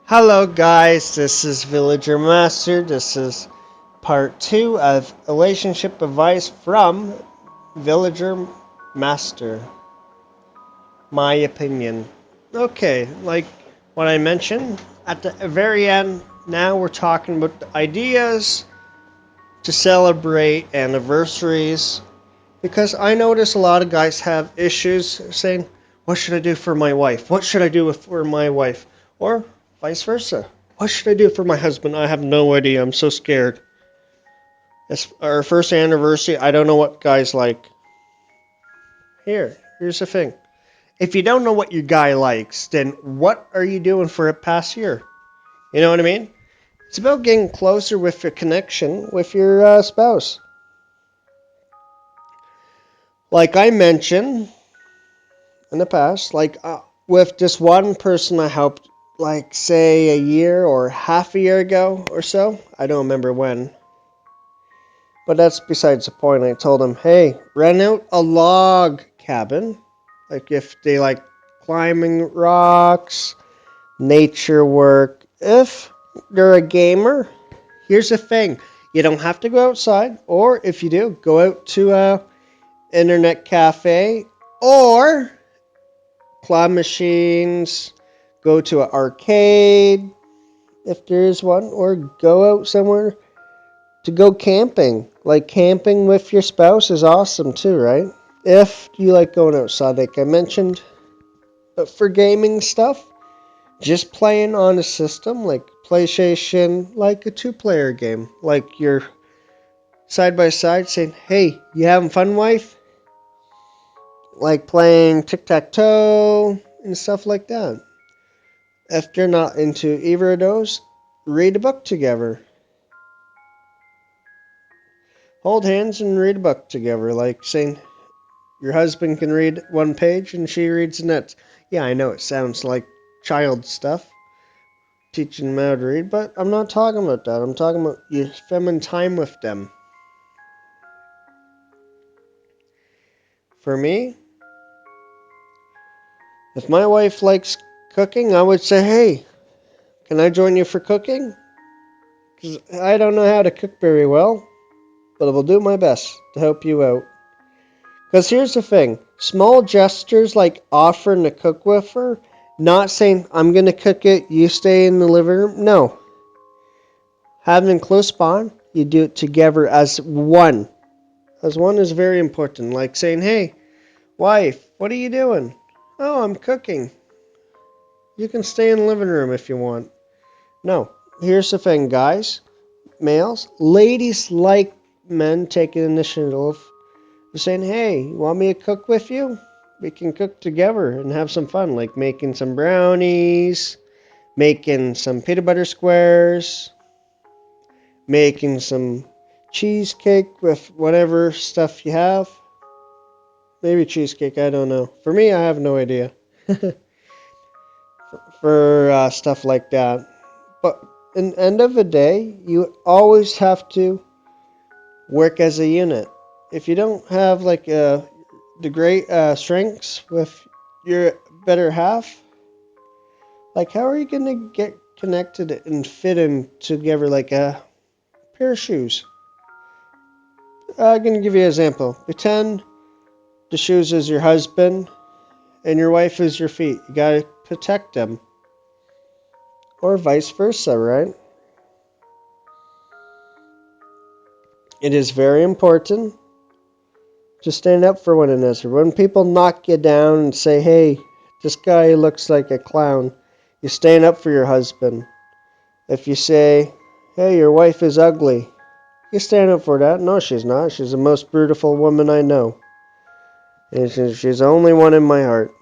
Hello guys, this is Villager Master. This is part 2 of relationship advice from Villager Master. My opinion. Okay, like what I mentioned at the very end, now we're talking about the ideas to celebrate anniversaries because I notice a lot of guys have issues saying, what should I do for my wife? What should I do for my wife? Or vice versa. What should I do for my husband? I have no idea. I'm so scared. It's our first anniversary. I don't know what guys like. Here's the thing. If you don't know what your guy likes, then what are you doing for a past year? You know what I mean? It's about getting closer with your connection with your spouse. Like I mentioned in the past, with this one person I helped, like say a year or half a year ago or so. I don't remember when. But that's besides the point. I told them, hey, rent out a log cabin. Like if they like climbing rocks, nature work. If they're a gamer, here's the thing. You don't have to go outside. Or if you do, go out to a internet cafe or claw machines. Go to an arcade if there is one. Or go out somewhere to go camping. Like camping with your spouse is awesome too, right? If you like going outside, like I mentioned. But for gaming stuff, just playing on a system like PlayStation, like a two-player game. Like you're side by side saying, hey, you having fun, wife? Like playing tic-tac-toe and stuff like that. If you're not into either of those, read a book together. Hold hands and read a book together, like saying your husband can read one page and she reads the next. Yeah, I know it sounds like child stuff, teaching them how to read, but I'm not talking about that. I'm talking about you spending time with them. For me, if my wife likes cooking, I would say, hey, can I join you for cooking? Because I don't know how to cook very well, but I will do my best to help you out. Because here's the thing, small gestures like offering to cook with her, not saying, I'm going to cook it, you stay in the living room. No. Having close bond, you do it together as one. As one is very important. Like saying, hey, wife, what are you doing? Oh, I'm cooking. You can stay in the living room if you want. No. Here's the thing, guys, males, ladies like men taking initiative. Saying, hey, you want me to cook with you? We can cook together and have some fun, like making some brownies, making some peanut butter squares, making some cheesecake with whatever stuff you have. Maybe cheesecake, I don't know. For me, I have no idea. for stuff like that. But in the end of the day, you always have to work as a unit. If you don't have like the great strengths with your better half, like how are you gonna get connected and fit in together like a pair of shoes? I'm gonna give you an example. Pretend the shoes is your husband and your wife is your feet. You gotta protect them, or vice versa, right? It is very important to stand up for one another. When people knock you down and say, hey, this guy looks like a clown, you stand up for your husband. If you say, hey, your wife is ugly, you stand up for that. No, she's not. She's the most beautiful woman I know. And she's the only one in my heart.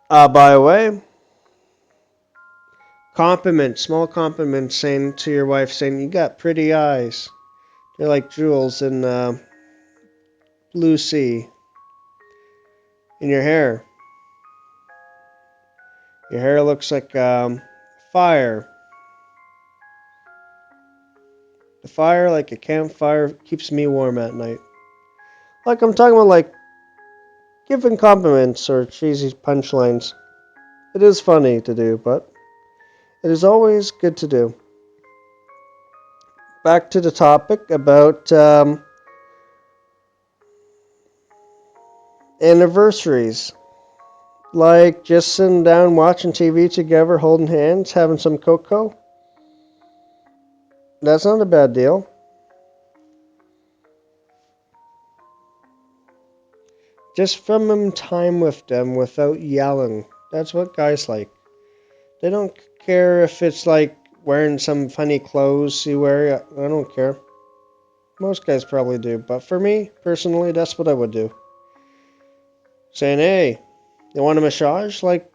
By the way, compliment, small compliment saying to your wife, saying, you got pretty eyes. They're like jewels in blue sea. In your hair. Your hair looks like fire. The fire, like a campfire, keeps me warm at night. Like I'm talking about like giving compliments or cheesy punchlines. It is funny to do, but it is always good to do. Back to the topic about anniversaries. Like just sitting down watching TV together, holding hands, having some cocoa. That's not a bad deal. Just spending time with them without yelling. That's what guys like. They don't care if it's like wearing some funny clothes you wear. I don't care. Most guys probably do. But for me, personally, that's what I would do. Saying, hey, you want a massage? Like,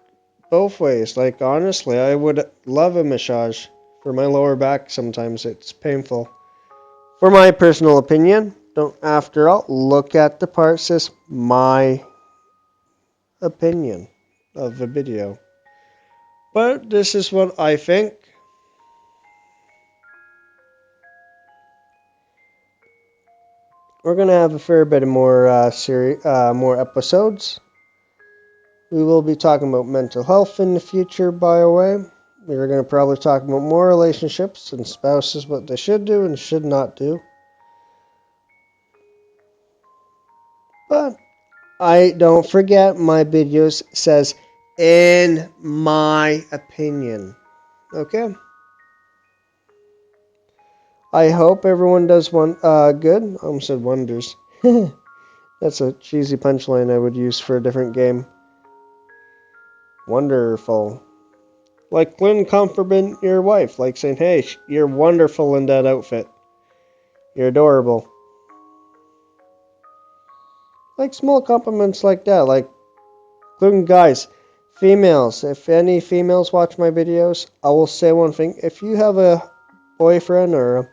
both ways. Like, honestly, I would love a massage. For my lower back, sometimes it's painful. For my personal opinion, don't, after all, look at the part says my opinion of the video. But this is what I think. We're gonna have a fair bit of more episodes. We will be talking about mental health in the future, by the way. We're gonna probably talk about more relationships and spouses, what they should do and should not do. But I don't forget my videos says in my opinion. Okay. I hope everyone does one good. I almost said wonders. That's a cheesy punchline I would use for a different game. Wonderful. Like Lynn compliment your wife, like saying, "Hey, you're wonderful in that outfit. You're adorable." Like small compliments like that, like including guys, females. If any females watch my videos, I will say one thing: if you have a boyfriend or a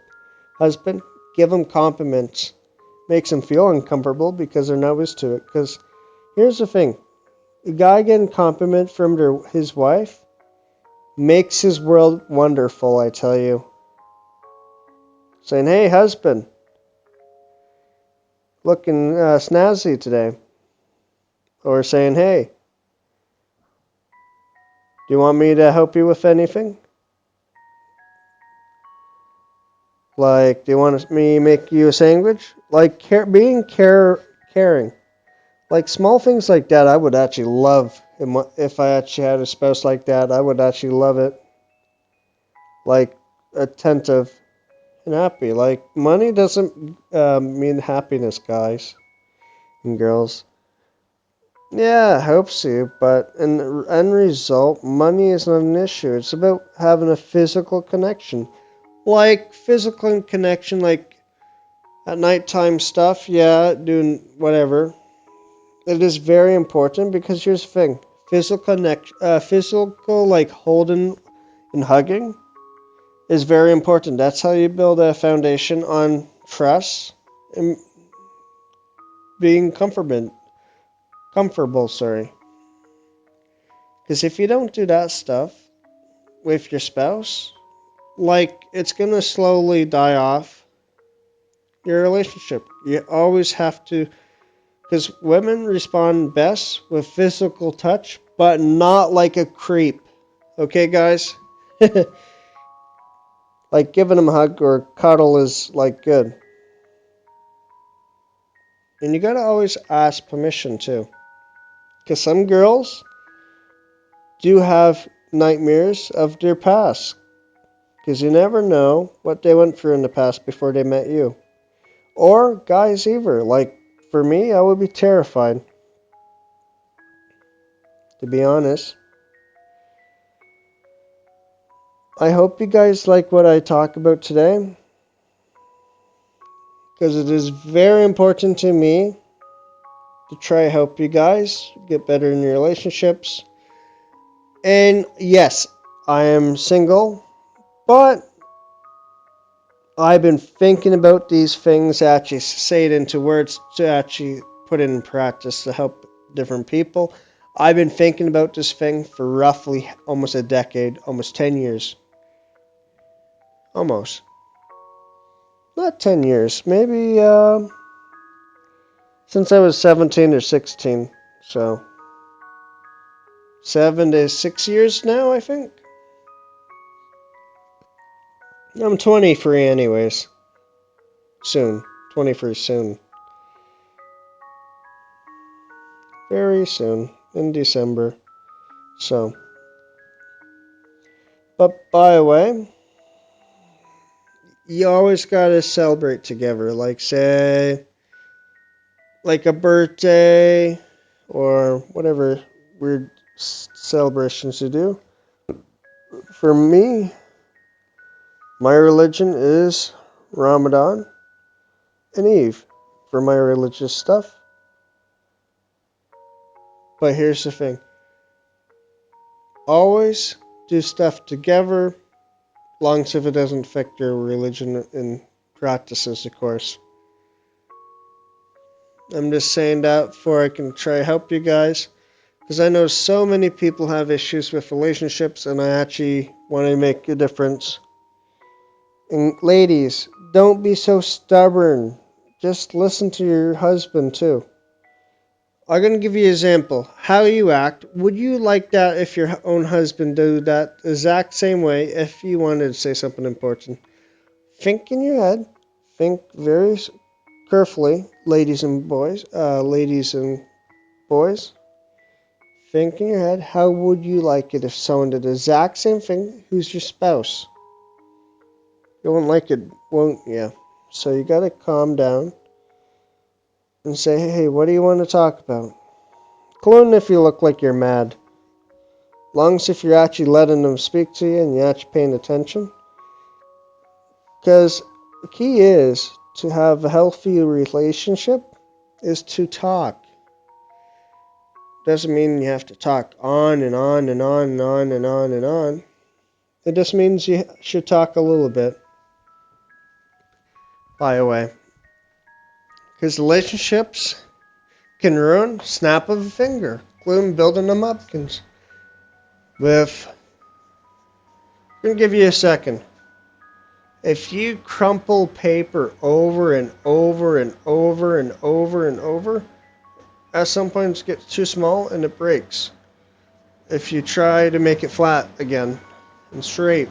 husband, give them compliments. Makes them feel uncomfortable because they're not used to it. Because here's the thing: a guy getting compliment from his wife makes his world wonderful. I tell you, saying, "Hey, husband, looking snazzy today," or saying, "Hey, do you want me to help you with anything? Like, do you want me to make you a sandwich?" Like, caring. Like, small things like that, I would actually love. If I actually had a spouse like that, I would actually love it. Like, attentive and happy. Like, money doesn't mean happiness, guys and girls. Yeah, I hope so, but in the end result, money is not an issue. It's about having a physical connection. Like physical connection, like at nighttime stuff, yeah, doing whatever. It is very important because here's the thing: physical like holding and hugging is very important. That's how you build a foundation on trust and being comfortable. Sorry, because if you don't do that stuff with your spouse, like it's gonna slowly die off your relationship. You always have to. Because women respond best with physical touch, but not like a creep. Okay, guys? Like giving them a hug or cuddle is like good. And you gotta always ask permission too. Because some girls do have nightmares of their past. Because you never know what they went through in the past before they met you. Or guys either. Like for me, I would be terrified. To be honest. I hope you guys like what I talk about today. Because it is very important to me to try to help you guys get better in your relationships. And yes, I am single, but I've been thinking about these things, actually say it into words to actually put it in practice to help different people. I've been thinking about this thing for roughly almost a decade, almost 10 years. Almost. Not 10 years, maybe since I was 17 or 16. So 7 to 6 years now, I think. I'm 23 anyways. Soon. 23 soon. Very soon. In December. So. But by the way, you always gotta celebrate together. Like, say, like a birthday or whatever weird celebrations you do. For me, my religion is Ramadan and Eve for my religious stuff. But here's the thing. Always do stuff together, long as if it doesn't affect your religion and practices, of course. I'm just saying that before I can try to help you guys. Because I know so many people have issues with relationships, and I actually want to make a difference. And ladies, don't be so stubborn. Just listen to your husband, too. I'm going to give you an example. How you act. Would you like that if your own husband do that exact same way if you wanted to say something important? Think in your head. Think very carefully, ladies and boys. Think in your head, how would you like it if someone did the exact same thing who's your spouse? You won't like it, won't you? So you gotta calm down and say, hey, what do you want to talk about? Including if you look like you're mad. Long as if you're actually letting them speak to you and you're actually paying attention. Because the key is to have a healthy relationship is to talk. Doesn't mean you have to talk on and on and on and on and on and on. It just means you should talk a little bit. By the way. Because relationships can ruin snap of a finger. Including building them up. I'm going to give you a second. If you crumple paper over and over and over and over and over, at some point it gets too small and it breaks. If you try to make it flat again and straight,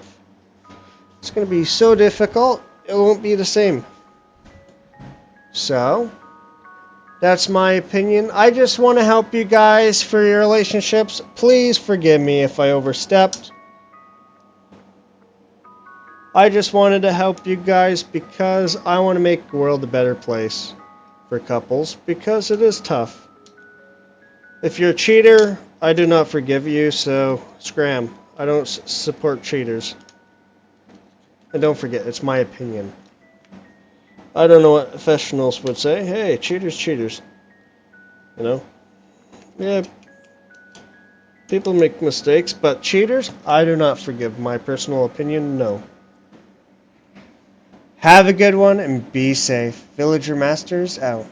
it's going to be so difficult, it won't be the same. So, that's my opinion. I just want to help you guys for your relationships. Please forgive me if I overstepped. I just wanted to help you guys because I want to make the world a better place for couples because it is tough. If you're a cheater, I do not forgive you, so scram. I don't support cheaters. And don't forget, it's my opinion. I don't know what professionals would say. Hey, cheaters, cheaters. You know? Yeah, people make mistakes, but cheaters, I do not forgive. My personal opinion, no. Have a good one and be safe. Villager Masters out.